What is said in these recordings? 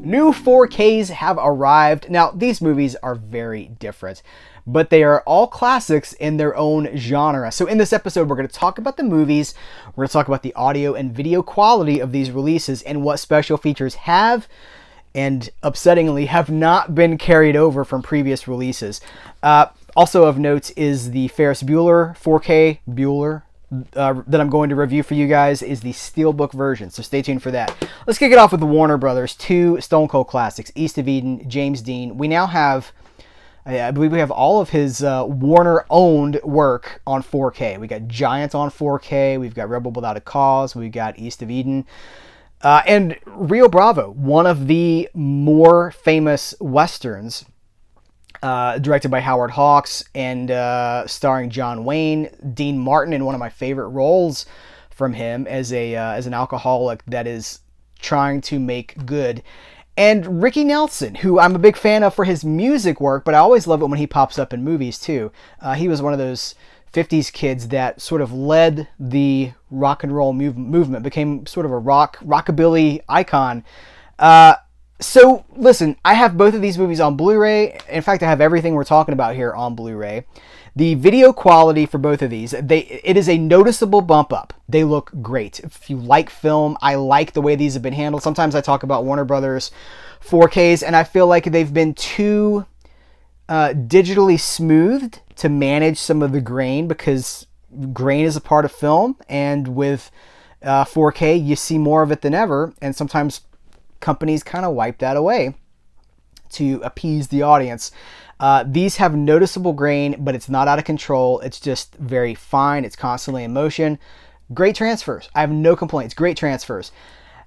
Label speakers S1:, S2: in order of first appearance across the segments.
S1: New 4Ks have arrived. Now, these movies are very different, but they are all classics in their own genre. So in this episode, we're going to talk about the movies, we're going to talk about the audio and video quality of these releases and what special features have and upsettingly have not been carried over from previous releases. Also of note is the Ferris Bueller 4K Bueller that I'm going to review for you guys is the Steelbook version, so stay tuned for that. Let's kick it off with the Warner Brothers, two Stone Cold classics, East of Eden, James Dean. We now have, I believe we have all of his Warner-owned work on 4K. We got Giant on 4K, we've got Rebel Without a Cause, we've got East of Eden, and Rio Bravo, one of the more famous Westerns, directed by Howard Hawks and starring John Wayne, Dean Martin in one of my favorite roles from him as an alcoholic that is trying to make good, and Ricky Nelson, who I'm a big fan of for his music work, but I always love it when he pops up in movies too. He was one of those 50s kids that sort of led the rock and roll movement, became sort of a rockabilly icon. So, listen, I have both of these movies on Blu-ray. In fact, I have everything we're talking about here on Blu-ray. The video quality for both of these, it is a noticeable bump up. They look great. If you like film, I like the way these have been handled. Sometimes I talk about Warner Brothers 4Ks, and I feel like they've been too digitally smoothed to manage some of the grain, because grain is a part of film, and with 4K, you see more of it than ever, and sometimes companies kind of wipe that away to appease the audience. These have noticeable grain, but it's not out of control. It's just very fine. It's constantly in motion. Great transfers. I have no complaints. Great transfers.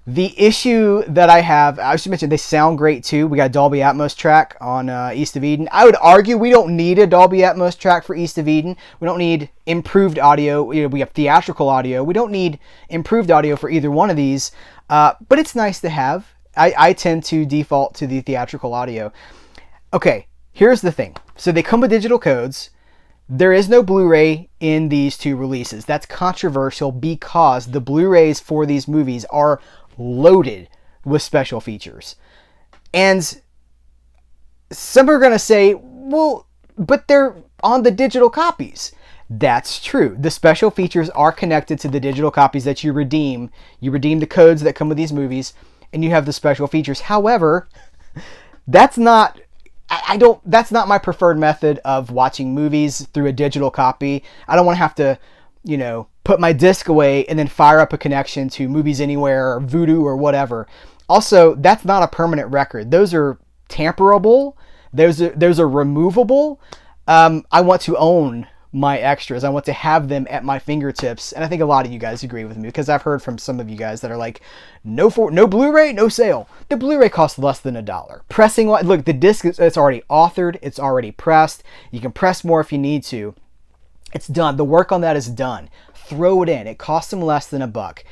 S1: The issue that I have, I should mention, they sound great too. We got a Dolby Atmos track on East of Eden. I would argue we don't need a Dolby Atmos track for East of Eden. We don't need improved audio. We have theatrical audio. We don't need improved audio for either one of these, but it's nice to have. I tend to default to the theatrical audio. Okay, here's the thing. So they come with digital codes. There is no Blu-ray in these two releases. That's controversial because the Blu-rays for these movies are loaded with special features. And some are going to say, well, but they're on the digital copies. That's true. The special features are connected to the digital copies that you redeem. You redeem the codes that come with these movies, and you have the special features. However, that's not my preferred method of watching movies through a digital copy. I don't want to have to, put my disc away and then fire up a connection to Movies Anywhere or Vudu or whatever. Also, that's not a permanent record. Those are tamperable. Those are removable. I want to own my extras. I want to have them at my fingertips, and I think a lot of you guys agree with me, because I've heard from some of you guys that are like, no Blu-ray, no sale. The Blu-ray costs less than $1. Pressing, look, the disc, it's already authored, it's already pressed. You can press more if you need to. It's done. The work on that is done. Throw it in. It costs them less than $1.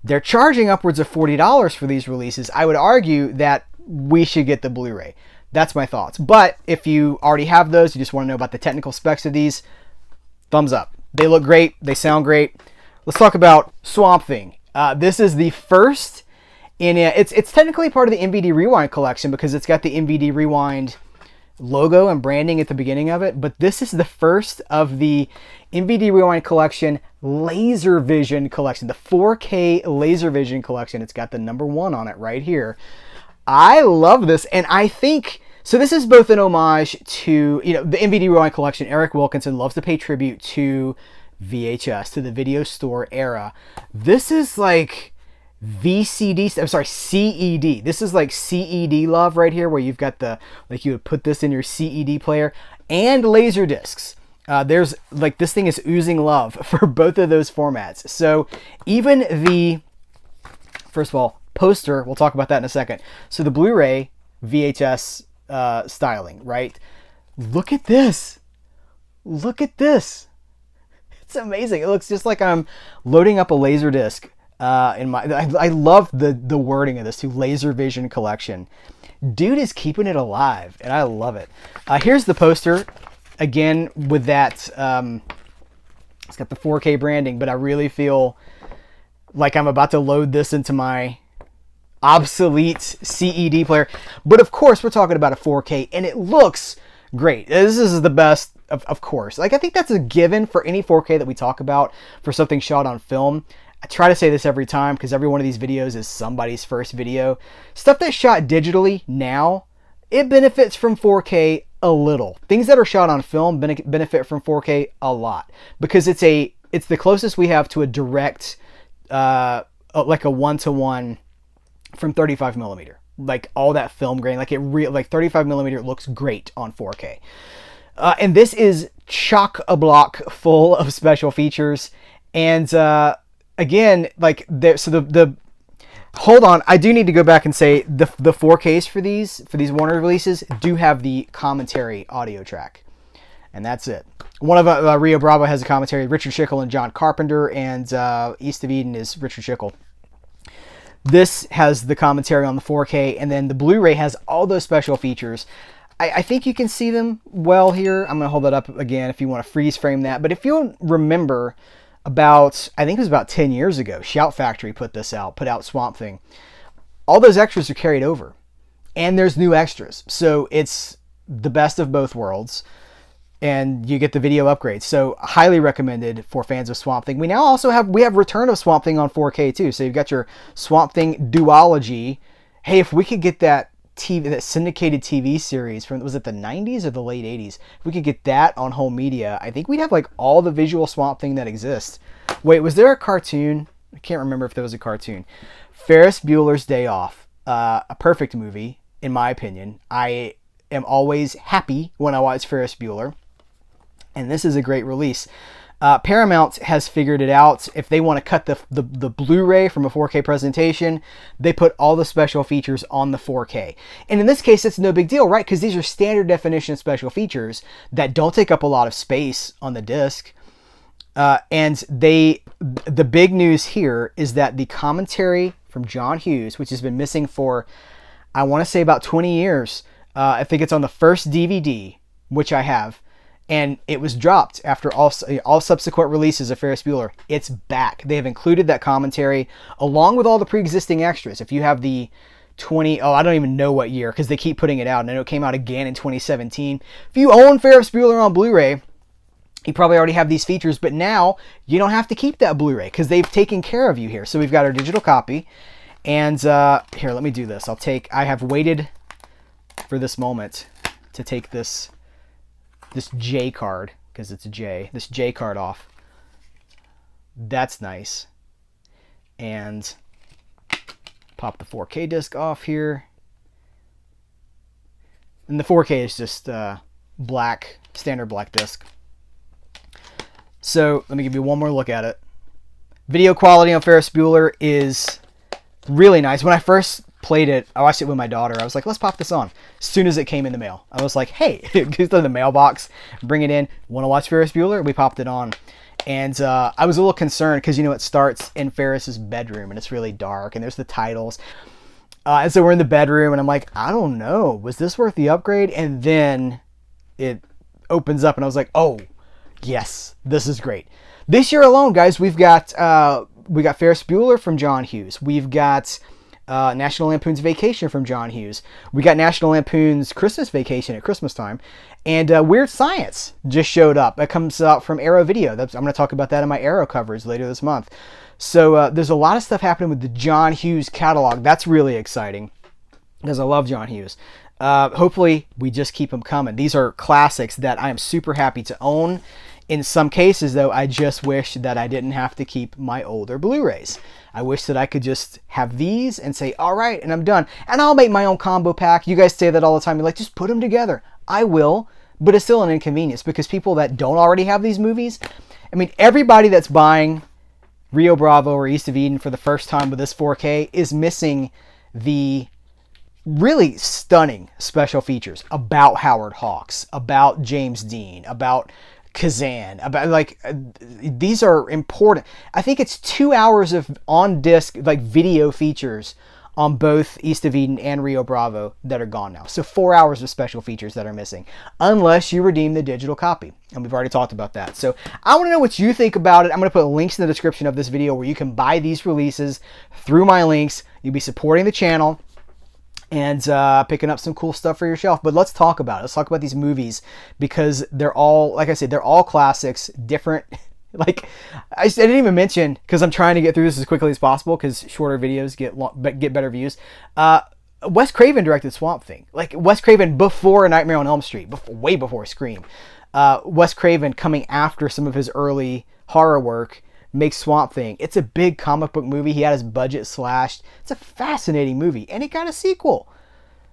S1: They're charging upwards of $40 for these releases. I would argue that we should get the Blu-ray. That's my thoughts. But if you already have those, you just want to know about the technical specs of these, thumbs up. They look great. They sound great. Let's talk about Swamp Thing. This is the first it's technically part of the MVD Rewind collection because it's got the MVD Rewind logo and branding at the beginning of it. But this is the first of the MVD Rewind collection LaserVision collection, the 4K LaserVision collection. It's got the number 1 on it right here. I love this, and I think so. This is both an homage to, the MVD Rewind collection. Eric Wilkinson loves to pay tribute to VHS, to the video store era. This is like CED. This is like CED love right here, where you've got you would put this in your CED player, and laser discs. There's this thing is oozing love for both of those formats. So even first of all, poster, we'll talk about that in a second. So the Blu-ray VHS styling, right? Look at this. Look at this. It's amazing. It looks just like I'm loading up a laser disc. I love the wording of this too. LaserVision collection. Dude is keeping it alive, and I love it. Here's the poster. Again, with that, it's got the 4K branding, but I really feel like I'm about to load this into my obsolete CED player. But of course, we're talking about a 4K, and it looks great. This is the best, of course. Like, I think that's a given for any 4K that we talk about for something shot on film. I try to say this every time because every one of these videos is somebody's first video. Stuff that's shot digitally now, it benefits from 4K a little. Things that are shot on film benefit from 4K a lot because it's the closest we have to a direct, like a 1-to-1 from 35 millimeter. Like all that film grain, like 35 millimeter looks great on 4K. And this is chock-a-block full of special features. And again, like hold on, I do need to go back and say the 4Ks for these Warner releases do have the commentary audio track. And that's it. One of Rio Bravo has a commentary, Richard Schickel and John Carpenter, and East of Eden is Richard Schickel. This has the commentary on the 4K, and then the Blu-ray has all those special features. I think you can see them well here. I'm going to hold that up again if you want to freeze frame that. But if you remember, I think it was about 10 years ago, Shout Factory put out Swamp Thing. All those extras are carried over, and there's new extras. So it's the best of both worlds, and you get the video upgrades. So highly recommended for fans of Swamp Thing. We now also have Return of Swamp Thing on 4K too. So you've got your Swamp Thing duology. Hey, if we could get that syndicated TV series from, was it the 90s or the late 80s? If we could get that on home media, I think we'd have like all the visual Swamp Thing that exists. Wait, was there a cartoon? I can't remember if there was a cartoon. Ferris Bueller's Day Off. A perfect movie, in my opinion. I am always happy when I watch Ferris Bueller. And this is a great release. Paramount has figured it out. If they want to cut the Blu-ray from a 4K presentation, they put all the special features on the 4K. And in this case, it's no big deal, right? Because these are standard definition special features that don't take up a lot of space on the disc. And the big news here is that the commentary from John Hughes, which has been missing for, I want to say about 20 years. I think it's on the first DVD, which I have. And it was dropped after all subsequent releases of Ferris Bueller. It's back. They have included that commentary along with all the pre-existing extras. If you have the I don't even know what year because they keep putting it out. And I know it came out again in 2017. If you own Ferris Bueller on Blu-ray, you probably already have these features. But now you don't have to keep that Blu-ray because they've taken care of you here. So we've got our digital copy. And here, let me do this. I have waited for this moment to take this J card, because it's a J, this J card off. That's nice. And pop the 4K disc off here. And the 4K is just standard black disc. So let me give you one more look at it. Video quality on Ferris Bueller is really nice. When I first played it, I watched it with my daughter. I was like, let's pop this on. As soon as it came in the mail, I was like, hey, go to the mailbox, bring it in. Want to watch Ferris Bueller? We popped it on. And I was a little concerned because, it starts in Ferris's bedroom and it's really dark and there's the titles. And so we're in the bedroom and I'm like, I don't know. Was this worth the upgrade? And then it opens up and I was like, oh, yes, this is great. This year alone, guys, we got Ferris Bueller from John Hughes. We've got National Lampoon's Vacation from John Hughes. We got National Lampoon's Christmas Vacation at Christmas time. And Weird Science just showed up. That comes out from Arrow Video. I'm going to talk about that in my Arrow coverage later this month. So there's a lot of stuff happening with the John Hughes catalog. That's really exciting because I love John Hughes. Hopefully we just keep them coming. These are classics that I am super happy to own. In some cases, though, I just wish that I didn't have to keep my older Blu-rays. I wish that I could just have these and say, all right, and I'm done. And I'll make my own combo pack. You guys say that all the time. You're like, just put them together. I will, but it's still an inconvenience because people that don't already have these movies, everybody that's buying Rio Bravo or East of Eden for the first time with this 4K is missing the really stunning special features about Howard Hawks, about James Dean, about Kazan, about these are important. I think it's 2 hours of on disc video features on both East of Eden and Rio Bravo that are gone now. So 4 hours of special features that are missing, unless you redeem the digital copy. And we've already talked about that. So I want to know what you think about it. I'm going to put links in the description of this video where you can buy these releases through my links. You'll be supporting the channel and picking up some cool stuff for your shelf. But let's talk about it. Let's talk about these movies, because they're all, like I said, they're all classics, different. Like, I didn't even mention, because I'm trying to get through this as quickly as possible, because shorter videos get better views. Wes Craven directed Swamp Thing. Like, Wes Craven before Nightmare on Elm Street, way before Scream. Wes Craven, coming after some of his early horror work, makes Swamp Thing. It's a big comic book movie. He had his budget slashed. It's a fascinating movie, and it got a sequel.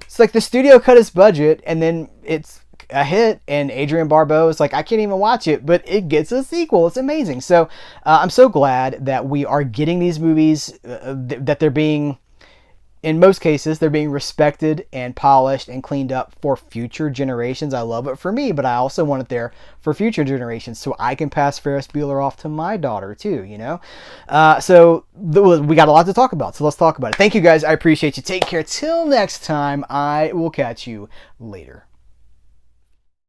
S1: It's like the studio cut his budget, and then it's a hit, and Adrian Barbeau is like, I can't even watch it, but it gets a sequel. It's amazing. So I'm so glad that we are getting these movies, that they're being, in most cases, they're being respected and polished and cleaned up for future generations. I love it for me, but I also want it there for future generations so I can pass Ferris Bueller off to my daughter too, you know? So we got a lot to talk about, so let's talk about it. Thank you guys. I appreciate you. Take care. Till next time, I will catch you later.